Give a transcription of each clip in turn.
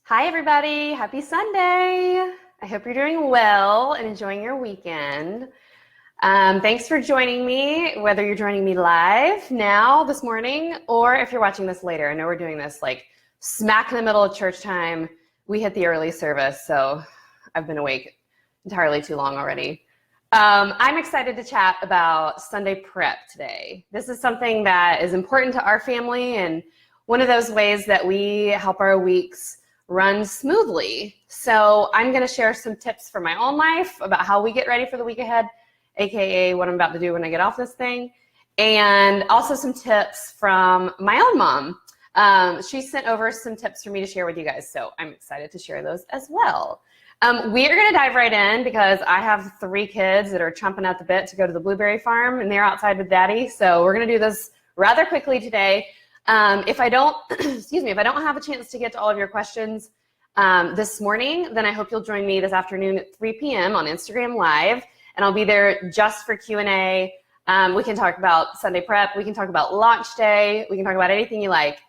Hi, everybody. Happy Sunday. I hope you're doing well and enjoying your weekend. Thanks for joining me, whether you're joining me live now this morning or if you're watching this later. I know we're doing this like smack in the middle of church time. We hit the early service, so I've been awake entirely too long already. I'm excited to chat about Sunday prep today. This is something that is important to our family and one of those ways that we help our weeks run smoothly. So I'm going to share some tips for my own life about how we get ready for the week ahead, aka what I'm about to do when I get off this thing, and also some tips from my own mom. She sent over some tips for me to share with you guys, so I'm excited to share those as well. We are going to dive right in because I have 3 kids that are chomping at the bit to go to the blueberry farm, and they're outside with daddy, so we're going to do this rather quickly today. If I don't, if I don't have a chance to get to all of your questions this morning, then I hope you'll join me this afternoon at 3 p.m. on Instagram Live, and I'll be there just for Q&A. We can talk about Sunday prep. We can talk about launch day. We can talk about anything you like.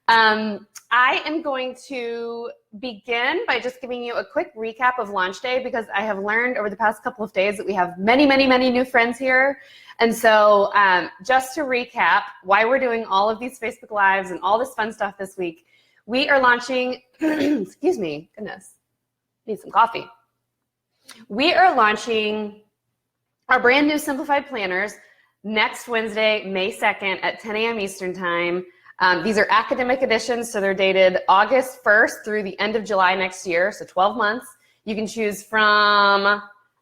I am going to begin by just giving you a quick recap of launch day because I have learned over the past couple of days that we have many, many, many new friends here. And so just to recap why we're doing all of these Facebook Lives and all this fun stuff this week, we are launching, excuse me, goodness, need some coffee. We are launching our brand new Simplified planners next Wednesday, May 2nd at 10 a.m. Eastern time. These are academic editions, so they're dated August 1st through the end of July next year, so 12 months. You can choose from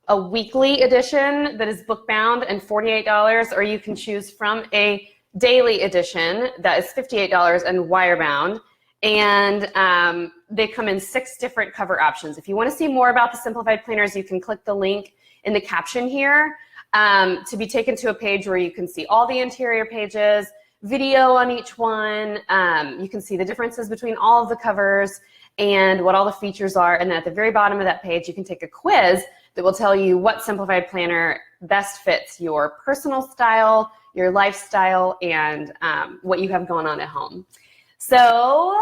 a weekly edition that is book bound and $48, or you can choose from a daily edition that is $58 and wire bound. And they come in 6 different cover options. If you want to see more about the Simplified planners, you can click the link in the caption here to be taken to a page where you can see all the interior pages, video on each one. You can see the differences between all of the covers and what all the features are. And then at the very bottom of that page, you can take a quiz that will tell you what Simplified planner best fits your personal style, your lifestyle, and what you have going on at home. So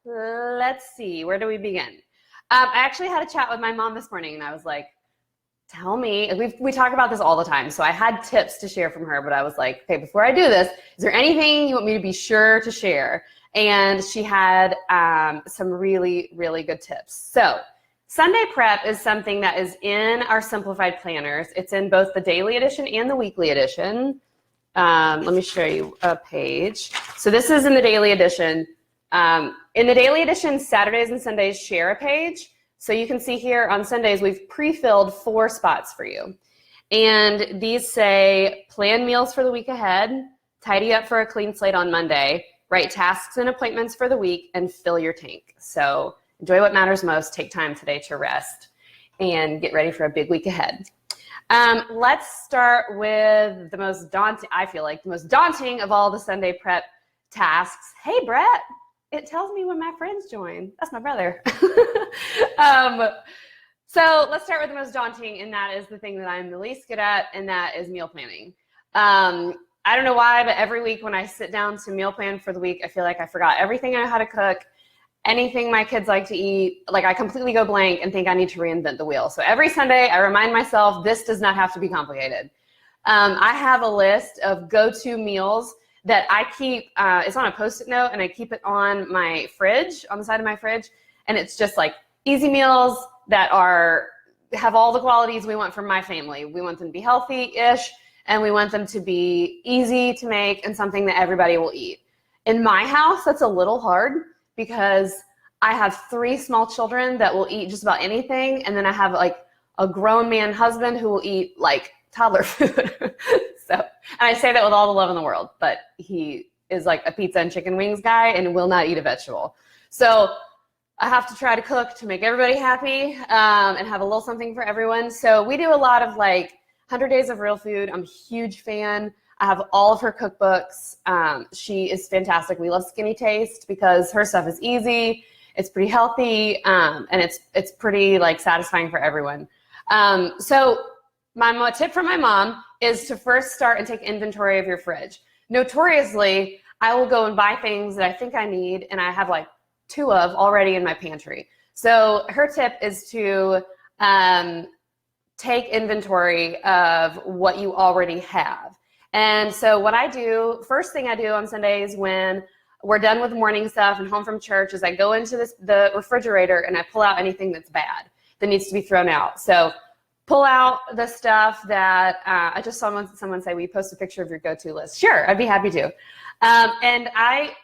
let's see, where do we begin? I actually had a chat with my mom this morning and I was like, tell me, we talk about this all the time. So I had tips to share from her, but I was like, okay, before I do this, is there anything you want me to be sure to share? And she had some really, really good tips. So Sunday prep is something that is in our Simplified planners. It's in both the daily edition and the weekly edition. Let me show you a page. So this is in the daily edition. In the daily edition, Saturdays and Sundays share a page. So you can see here on Sundays, we've pre-filled 4 spots for you. And these say, plan meals for the week ahead, tidy up for a clean slate on Monday, write tasks and appointments for the week, and fill your tank. So enjoy what matters most, take time today to rest, and get ready for a big week ahead. Let's start with the most daunting, I feel like, the most daunting of all the Sunday prep tasks. Hey, Brett. It tells me when my friends join. That's my brother. So let's start with the most daunting, and that is the thing that I'm the least good at, and that is meal planning. I don't know why, but every week when I sit down to meal plan for the week, I feel like I forgot everything I know how to cook, anything my kids like to eat. Like I completely go blank and think I need to reinvent the wheel. So every Sunday I remind myself this does not have to be complicated. I have a list of go-to meals that I keep, it's on a Post-it note, and I keep it on my fridge, on the side of my fridge, and it's just like easy meals that have all the qualities we want from my family. We want them to be healthy-ish, and we want them to be easy to make and something that everybody will eat. In my house, that's a little hard because I have 3 small children that will eat just about anything, and then I have like a grown man husband who will eat like toddler food. So, and I say that with all the love in the world, but he is like a pizza and chicken wings guy and will not eat a vegetable. So I have to try to cook to make everybody happy and have a little something for everyone. So we do a lot of like 100 Days of Real Food. I'm a huge fan. I have all of her cookbooks. She is fantastic. We love Skinny Taste because her stuff is easy. It's pretty healthy, and it's pretty like satisfying for everyone. So my tip from my mom is to first start and take inventory of your fridge. Notoriously, I will go and buy things that I think I need, and I have like 2 of already in my pantry. So her tip is to take inventory of what you already have. And so what I do, first thing I do on Sundays when we're done with morning stuff and home from church, is I go into the refrigerator and I pull out anything that's bad that needs to be thrown out. So pull out the stuff that I just saw someone say, will you post a picture of your go-to list? Sure, I'd be happy to. And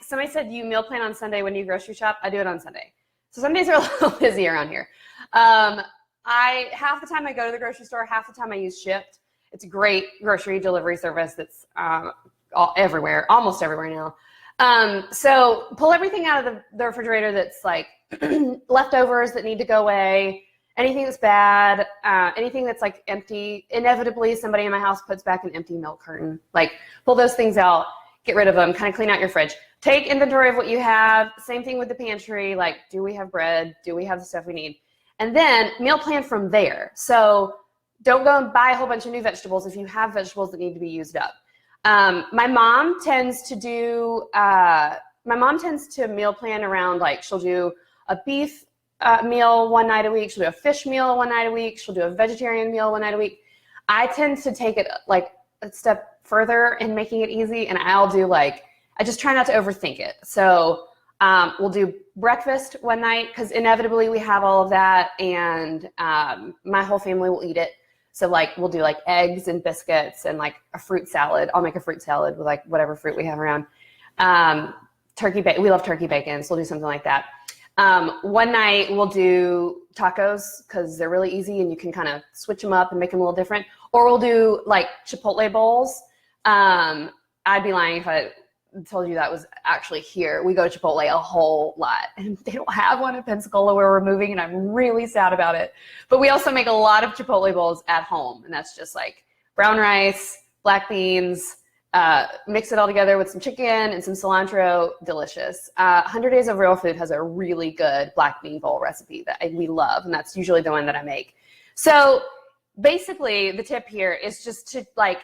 somebody said, you meal plan on Sunday when you grocery shop? I do it on Sunday. So Sundays are a little busy around here. Half the time I go to the grocery store, half the time I use Shipt. It's a great grocery delivery service that's everywhere, almost everywhere now. So pull everything out of the refrigerator that's like leftovers that need to go away, anything that's bad, anything that's like empty. Inevitably, somebody in my house puts back an empty milk carton. Like, pull those things out, get rid of them, kind of clean out your fridge. Take inventory of what you have. Same thing with the pantry. Like, do we have bread? Do we have the stuff we need? And then meal plan from there. So don't go and buy a whole bunch of new vegetables if you have vegetables that need to be used up. My mom tends to meal plan around, like, she'll do a beef meal one night a week. She'll do a fish meal one night a week. She'll do a vegetarian meal one night a week. I tend to take it like a step further in making it easy, and I'll do like, I just try not to overthink it. So we'll do breakfast one night because inevitably we have all of that, and my whole family will eat it. So like we'll do like eggs and biscuits and like a fruit salad. I'll make a fruit salad with like whatever fruit we have around. Turkey bacon. We love turkey bacon, so we'll do something like that. One night we'll do tacos because they're really easy and you can kind of switch them up and make them a little different. Or we'll do like Chipotle bowls. I'd be lying if I told you that was actually here. We go to Chipotle a whole lot, and they don't have one in Pensacola where we're moving, and I'm really sad about it. But we also make a lot of Chipotle bowls at home, and that's just like brown rice, black beans, mix it all together with some chicken and some cilantro. Delicious. 100 Days of Real Food has a really good black bean bowl recipe that we love, and that's usually the one that I make. So basically the tip here is just to like,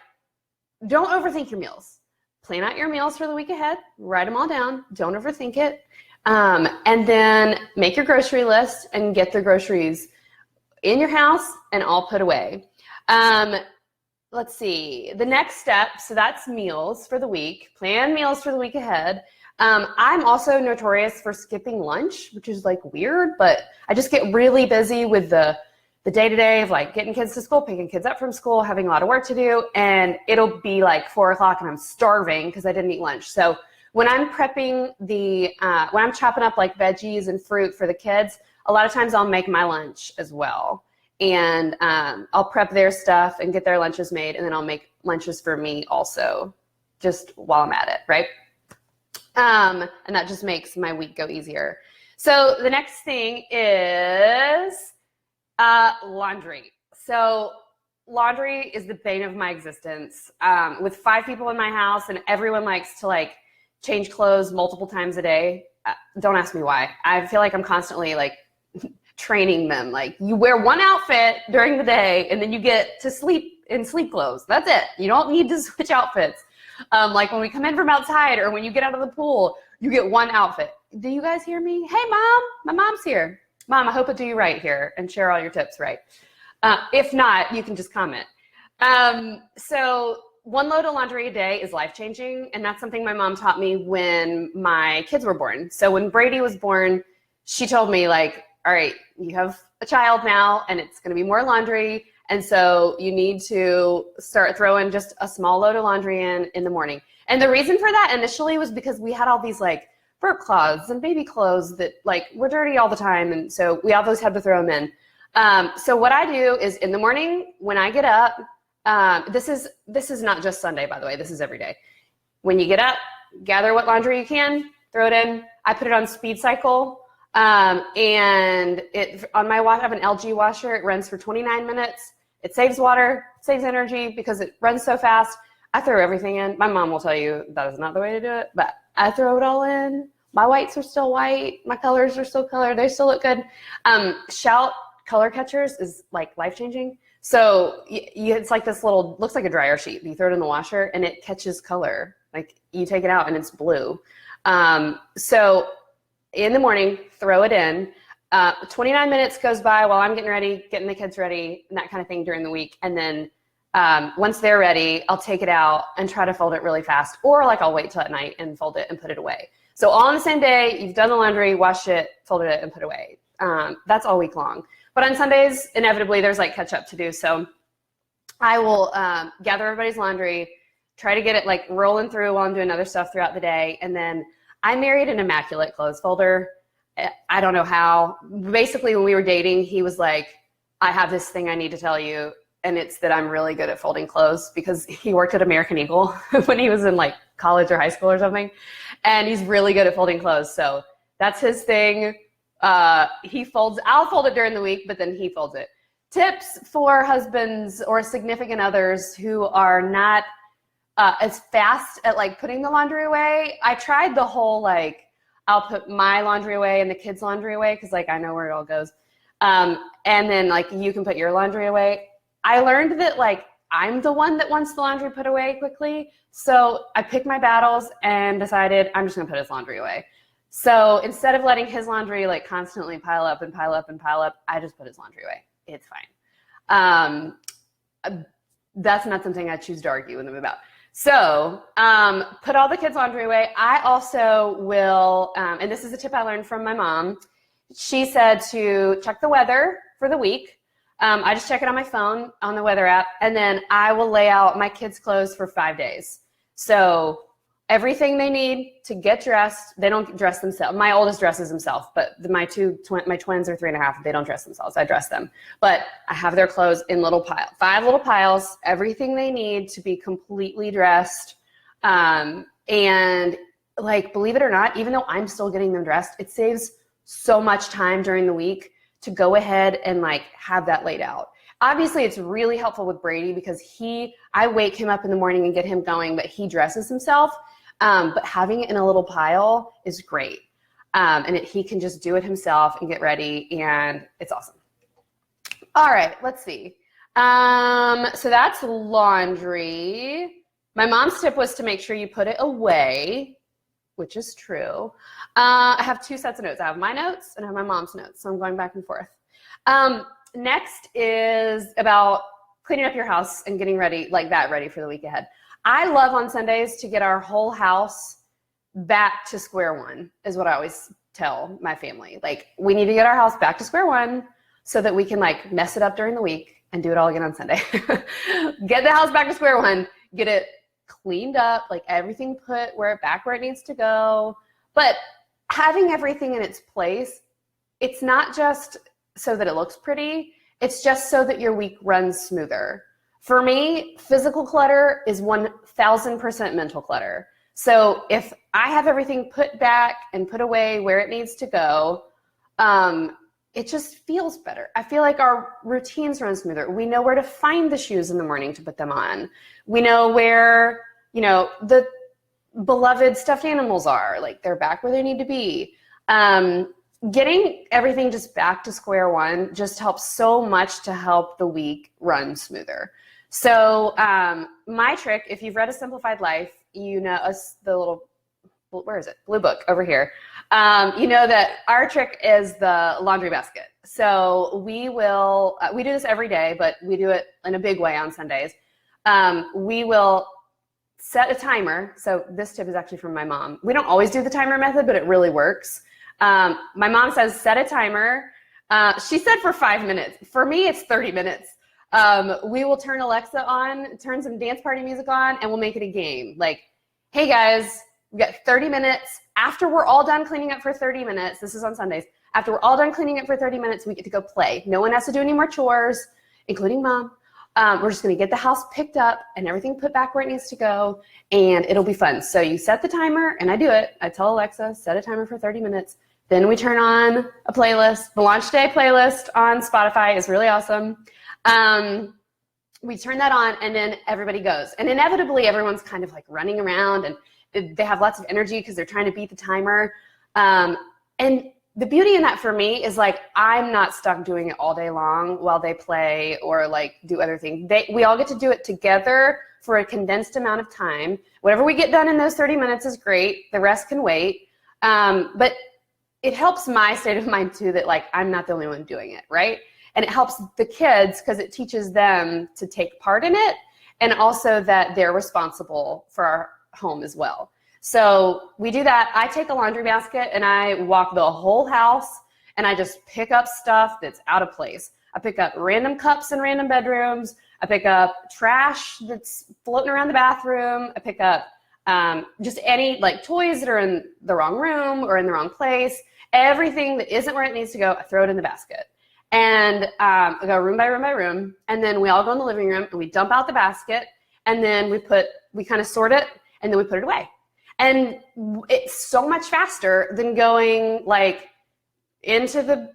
don't overthink your meals. Plan out your meals for the week ahead, write them all down, don't overthink it, and then make your grocery list and get the groceries in your house and all put away. Let's see, the next step, so that's meals for the week, plan meals for the week ahead. I'm also notorious for skipping lunch, which is like weird, but I just get really busy with the day-to-day of like getting kids to school, picking kids up from school, having a lot of work to do, and it'll be like 4 o'clock and I'm starving because I didn't eat lunch. So when I'm prepping when I'm chopping up like veggies and fruit for the kids, a lot of times I'll make my lunch as well. And I'll prep their stuff and get their lunches made, and then I'll make lunches for me also, just while I'm at it, right? And that just makes my week go easier. So the next thing is laundry. So laundry is the bane of my existence. With 5 people in my house and everyone likes to like change clothes multiple times a day. Don't ask me why. I feel like I'm constantly like training them. Like, you wear one outfit during the day and then you get to sleep in sleep clothes. That's it. You don't need to switch outfits. Like when we come in from outside or when you get out of the pool, you get one outfit. Do you guys hear me? Hey, Mom, my mom's here. Mom, I hope I do you right here and share all your tips right. If not, you can just comment. So 1 load of laundry a day is life-changing, and that's something my mom taught me when my kids were born. So when Brady was born, she told me like, all right, you have a child now and it's going to be more laundry. And so you need to start throwing just a small load of laundry in the morning. And the reason for that initially was because we had all these like burp cloths and baby clothes that like were dirty all the time. And so we always had to throw them in. So what I do is in the morning when I get up, this is not just Sunday, by the way, this is every day. When you get up, gather what laundry you can, throw it in. I put it on speed cycle. And on my watch, I have an LG washer. It runs for 29 minutes. It saves water, saves energy because it runs so fast. I throw everything in. My mom will tell you that is not the way to do it, but I throw it all in. My whites are still white. My colors are still colored. They still look good. Shout color catchers is like life-changing. So it's like this little, looks like a dryer sheet. You throw it in the washer and it catches color. Like you take it out and it's blue. So in the morning, throw it in. 29 minutes goes by while I'm getting ready, getting the kids ready, and that kind of thing during the week. And then once they're ready, I'll take it out and try to fold it really fast. Or like I'll wait till at night and fold it and put it away. So all on the same day, you've done the laundry, washed it, folded it, and put it away. That's all week long. But on Sundays, inevitably, there's like catch up to do. So I will gather everybody's laundry, try to get it like rolling through while I'm doing other stuff throughout the day. And then I married an immaculate clothes folder. I don't know how. Basically, when we were dating, he was like, I have this thing I need to tell you. And it's that I'm really good at folding clothes, because he worked at American Eagle when he was in like college or high school or something. And he's really good at folding clothes. So that's his thing. He folds, I'll fold it during the week, but then he folds it. Tips for husbands or significant others who are not as fast at like putting the laundry away. I tried the whole like, I'll put my laundry away and the kids' laundry away, because like I know where it all goes. And then like you can put your laundry away. I learned that like I'm the one that wants the laundry put away quickly. So I picked my battles and decided I'm just gonna put his laundry away. So instead of letting his laundry like constantly pile up and pile up and pile up, I just put his laundry away. It's fine. That's not something I choose to argue with them about. So put all the kids' laundry away. I also will, and this is a tip I learned from my mom. She said to check the weather for the week. I just check it on my phone on the weather app, and then I will lay out my kids' clothes for 5 days. So everything they need to get dressed. They don't dress themselves. My oldest dresses himself, but my twins are 3.5. They don't dress themselves. I dress them. But I have their clothes in little piles, 5 little piles, everything they need to be completely dressed. And like, believe it or not, even though I'm still getting them dressed, it saves so much time during the week to go ahead and like have that laid out. Obviously, it's really helpful with Brady, because I wake him up in the morning and get him going, but he dresses himself. But having it in a little pile is great. And he can just do it himself and get ready, and it's awesome. All right, let's see. So that's laundry. My mom's tip was to make sure you put it away, which is true. I have 2 sets of notes. I have my notes and I have my mom's notes, so I'm going back and forth. Next is about cleaning up your house and getting ready, like that, ready for the week ahead. I love on Sundays to get our whole house back to square one, is what I always tell my family. Like, we need to get our house back to square one so that we can like mess it up during the week and do it all again on Sunday. Get the house back to square one, get it cleaned up, like everything put back where it needs to go. But having everything in its place, it's not just so that it looks pretty, it's just so that your week runs smoother. For me, physical clutter is 1000% mental clutter. So if I have everything put back and put away where it needs to go, it just feels better. I feel like our routines run smoother. We know where to find the shoes in the morning to put them on. We know where, the beloved stuffed animals are, like they're back where they need to be. Getting everything just back to square one just helps so much to help the week run smoother. So my trick, if you've read A Simplified Life, the little, where is it? Blue book over here. You know that our trick is the laundry basket. So we do this every day, but we do it in a big way on Sundays. We will set a timer. So this tip is actually from my mom. We don't always do the timer method, but it really works. My mom says, set a timer. She said for 5 minutes. For me, it's 30 minutes. We will turn Alexa on, turn some dance party music on, and we'll make it a game. Like, hey guys, we got 30 minutes. After we're all done cleaning up for 30 minutes, this is on Sundays, after we're all done cleaning up for 30 minutes, we get to go play. No one has to do any more chores, including mom. We're just gonna get the house picked up and everything put back where it needs to go, and it'll be fun. So you set the timer, and I do it. I tell Alexa, set a timer for 30 minutes. Then we turn on a playlist. The Launch Day playlist on Spotify is really awesome. We turn that on, and then everybody goes. And inevitably, everyone's kind of like running around, and they have lots of energy because they're trying to beat the timer. And the beauty in that for me is like, I'm not stuck doing it all day long while they play or like do other things. We all get to do it together for a condensed amount of time. Whatever we get done in those 30 minutes is great. The rest can wait. But it helps my state of mind too, that like, I'm not the only one doing it, right? And it helps the kids because it teaches them to take part in it, and also that they're responsible for our home as well. So we do that. I take a laundry basket and I walk the whole house and I just pick up stuff that's out of place. I pick up random cups in random bedrooms. I pick up trash that's floating around the bathroom. I pick up just any like toys that are in the wrong room or in the wrong place. Everything that isn't where it needs to go, I throw it in the basket. And I go room by room by room. And then we all go in the living room and we dump out the basket. And then we kind of sort it and then we put it away. And it's so much faster than going like into the,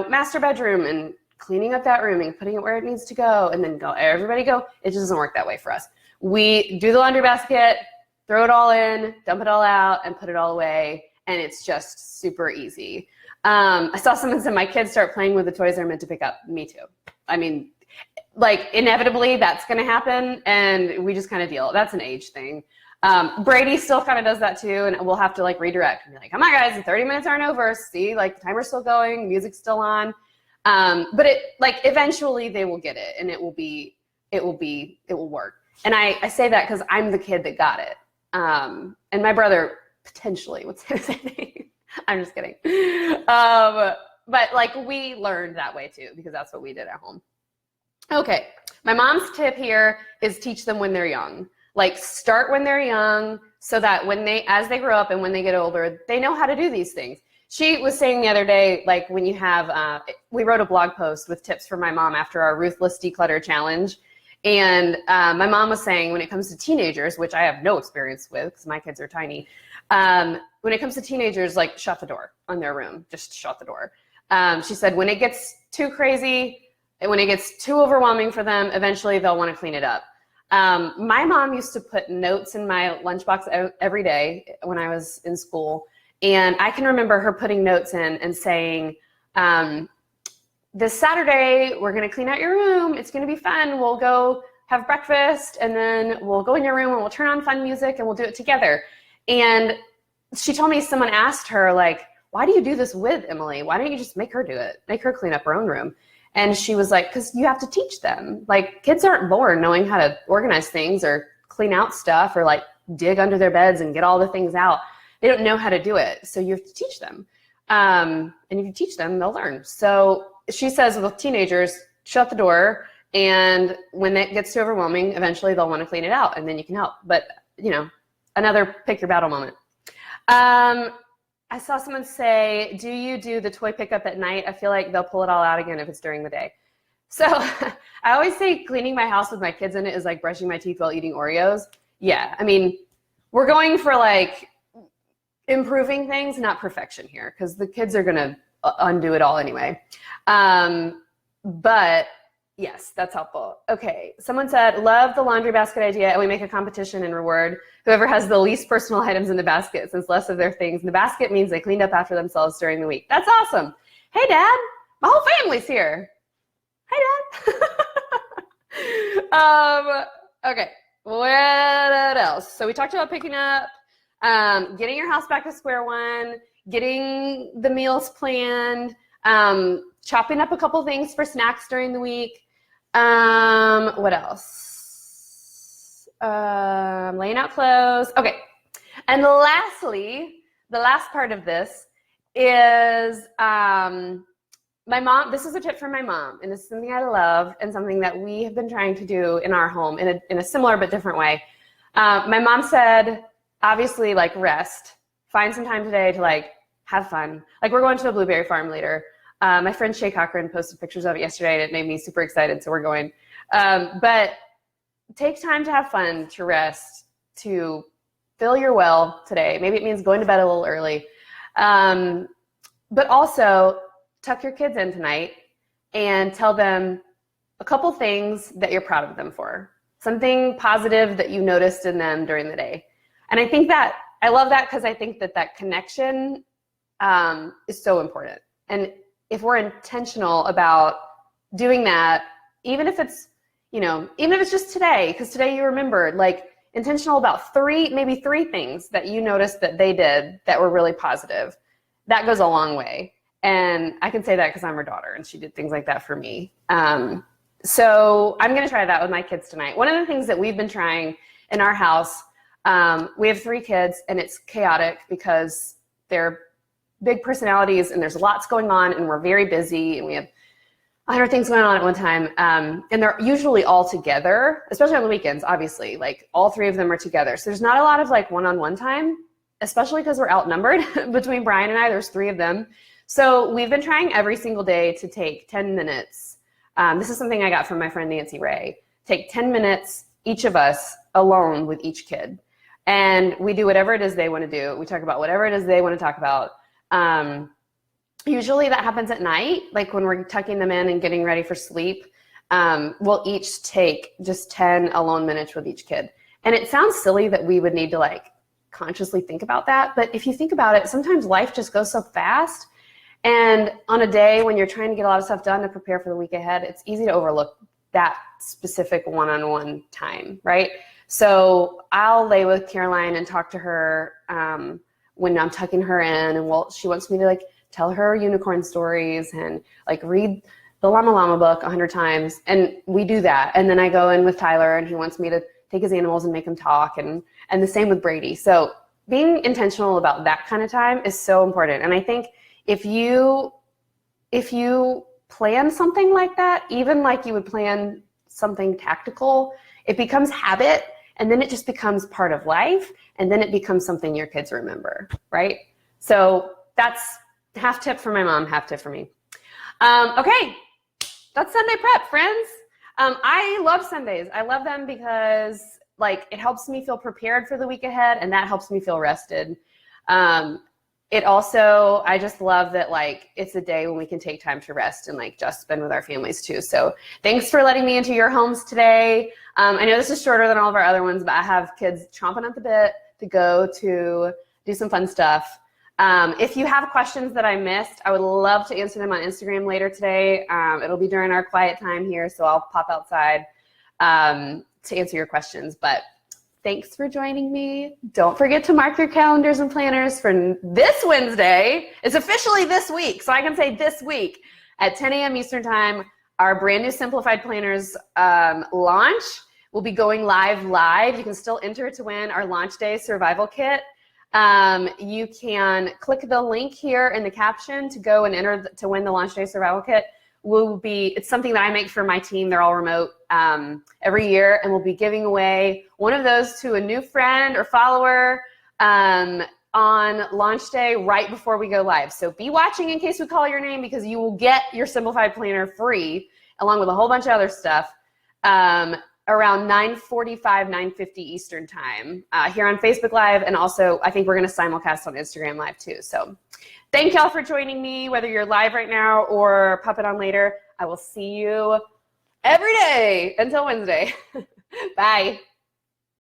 master bedroom and cleaning up that room and putting it where it needs to go and then everybody go. It just doesn't work that way for us. We do the laundry basket, throw it all in, dump it all out, and put it all away. And it's just super easy. I saw someone said my kids start playing with the toys they're meant to pick up. Me too. I mean, like inevitably that's going to happen, and we just kind of deal. That's an age thing. Brady still kind of does that too, and we'll have to like redirect and be like, come on guys, the 30 minutes aren't over. See, like the timer's still going, music's still on. But it like eventually they will get it, and it will work. And I say that because I'm the kid that got it. And my brother potentially would say the same thing. I'm just kidding. But like we learned that way too, because that's what we did at home. Okay. My mom's tip here is teach them when they're young. Like start when they're young so that as they grow up and when they get older, they know how to do these things. She was saying the other day, like when you have, we wrote a blog post with tips from my mom after our Ruthless Declutter Challenge. And my mom was saying when it comes to teenagers, which I have no experience with because my kids are tiny, when it comes to teenagers, like shut the door on their room, just shut the door. She said when it gets too crazy, and when it gets too overwhelming for them, eventually they'll want to clean it up. My mom used to put notes in my lunchbox every day when I was in school. And I can remember her putting notes in and saying, this Saturday, we're going to clean out your room. It's going to be fun. We'll go have breakfast and then we'll go in your room and we'll turn on fun music and we'll do it together. And she told me someone asked her, like, why do you do this with Emily? Why don't you just make her do it? Make her clean up her own room. And she was like, because you have to teach them. Like, kids aren't born knowing how to organize things or clean out stuff or like dig under their beds and get all the things out. They don't know how to do it. So you have to teach them. And if you teach them, they'll learn. So she says with teenagers, shut the door. And when it gets too overwhelming, eventually they'll want to clean it out and then you can help. But, another pick your battle moment. I saw someone say, do you do the toy pickup at night? I feel like they'll pull it all out again if it's during the day. So I always say cleaning my house with my kids in it is like brushing my teeth while eating Oreos. Yeah, I mean, we're going for like improving things, not perfection here, because the kids are going to undo it all anyway. But yes, that's helpful. Okay, someone said, love the laundry basket idea, and we make a competition and reward whoever has the least personal items in the basket, since less of their things in the basket means they cleaned up after themselves during the week. That's awesome. Hey, Dad, my whole family's here. Hey, Dad. Okay, what else? So we talked about picking up, getting your house back to square one, getting the meals planned, chopping up a couple things for snacks during the week. What else? Laying out clothes. Okay. And lastly, the last part of this is my mom. This is a tip from my mom, and it's something I love and something that we have been trying to do in our home in a similar but different way. My mom said, obviously, like rest. Find some time today to like have fun. Like we're going to a blueberry farm later. My friend Shay Cochran posted pictures of it yesterday, and it made me super excited, so we're going. But take time to have fun, to rest, to fill your well today. Maybe it means going to bed a little early. But also, tuck your kids in tonight and tell them a couple things that you're proud of them for. Something positive that you noticed in them during the day. And I think that, I love that because I think that connection is so important. And if we're intentional about doing that, even if it's, even if it's just today, because today you remembered, like intentional about maybe three things that you noticed that they did that were really positive. that goes a long way. And I can say that because I'm her daughter and she did things like that for me. So I'm going to try that with my kids tonight. One of the things that we've been trying in our house, we have 3 kids and it's chaotic because they're big personalities and there's lots going on and we're very busy and we have 100 things going on at one time. And they're usually all together, especially on the weekends, obviously. Like all 3 of them are together. So there's not a lot of like one-on-one time, especially because we're outnumbered. Between Brian and I, there's 3 of them. So we've been trying every single day to take 10 minutes. This is something I got from my friend Nancy Ray. Take 10 minutes, each of us, alone with each kid. And we do whatever it is they want to do. We talk about whatever it is they want to talk about. Usually that happens at night, like when we're tucking them in and getting ready for sleep. We'll each take just 10 alone minutes with each kid. And it sounds silly that we would need to like consciously think about that. But if you think about it, sometimes life just goes so fast. And on a day when you're trying to get a lot of stuff done to prepare for the week ahead, it's easy to overlook that specific one-on-one time, right? So I'll lay with Caroline and talk to her when I'm tucking her in, and she wants me to like tell her unicorn stories and like read the Llama Llama book 100 times, and we do that. And then I go in with Tyler, and he wants me to take his animals and make them talk, and the same with Brady. So being intentional about that kind of time is so important. And I think if you plan something like that, even like you would plan something tactical, it becomes habit, and then it just becomes part of life, and then it becomes something your kids remember, right? So that's half tip for my mom, half tip for me. Okay, that's Sunday prep, friends. I love Sundays. I love them because like it helps me feel prepared for the week ahead, and that helps me feel rested. It also, I just love that like it's a day when we can take time to rest and like just spend with our families too. So thanks for letting me into your homes today. I know this is shorter than all of our other ones, but I have kids chomping at the bit to go to do some fun stuff. If you have questions that I missed, I would love to answer them on Instagram later today. It'll be during our quiet time here, so I'll pop outside to answer your questions. But thanks for joining me. Don't forget to mark your calendars and planners for this Wednesday. It's officially this week, so I can say this week at 10 a.m. Eastern Time, our brand new Simplified Planners launch will be going live. You can still enter to win our launch day survival kit. You can click the link here in the caption to go and enter to win the launch day survival kit. It's something that I make for my team. They're all remote every year, and we'll be giving away one of those to a new friend or follower on launch day right before we go live. So be watching in case we call your name, because you will get your Simplified Planner free along with a whole bunch of other stuff around 9:45, 9:50 Eastern Time here on Facebook Live. And also, I think we're going to simulcast on Instagram Live too. So thank y'all for joining me, whether you're live right now or pop it on later. I will see you every day until Wednesday. Bye.